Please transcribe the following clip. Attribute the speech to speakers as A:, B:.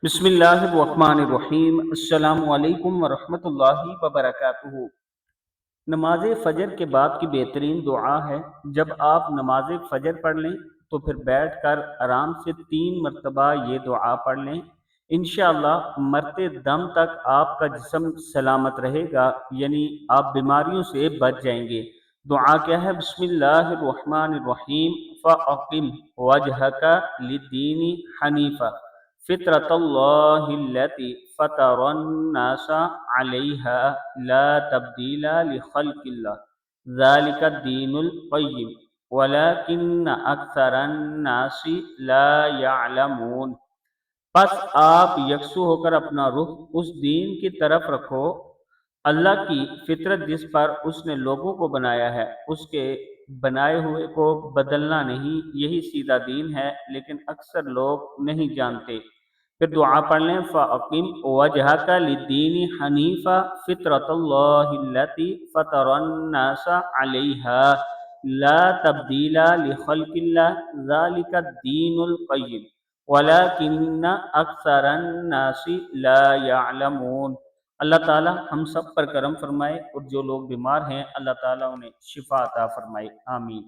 A: بسم اللہ الرحمن الرحیم۔ السلام علیکم ورحمۃ اللہ وبرکاتہ۔ نماز فجر کے بعد کی بہترین دعا ہے، جب آپ نماز فجر پڑھ لیں تو پھر بیٹھ کر آرام سے 3 مرتبہ یہ دعا پڑھ لیں۔ انشاءاللہ مرتے دم تک آپ کا جسم سلامت رہے گا، یعنی آپ بیماریوں سے بچ جائیں گے۔ دعا کیا ہے؟ بسم اللہ الرحمن الرحیم۔ فَأَقِمْ وَجْهَكَ لِلدِّينِ حَنِيفًا فطرت اللہ التی فطر الناس علیہا لا تبدیل لخلق اللہ ذالک الدین القیم ولکن اکثر الناس لا یعلمون۔ پس آپ یکسو ہو کر اپنا رخ اس دین کی طرف رکھو، اللہ کی فطرت جس پر اس نے لوگوں کو بنایا ہے، اس کے بنائے ہوئے کو بدلنا نہیں، یہی سیدھا دین ہے، لیکن اکثر لوگ نہیں جانتے۔ پھر دعا پڑھ لیں، فَأَقِمْ وَجْهَكَ لِلدِّينِ حَنِيفًا فِطْرَتَ اللَّهِ الَّتِي فَطَرَ النَّاسَ عَلَيْهَا لَا تَبْدِيلَ لِخَلْقِ اللَّهِ ذَلِكَ الدِّينُ الْقَيِّمُ وَلَكِنَّ أَكْثَرَ النَّاسِ لَا يَعْلَمُونَ۔ اللہ تعالی ہم سب پر کرم فرمائے، اور جو لوگ بیمار ہیں اللہ تعالی انہیں شفا عطا فرمائے، آمین۔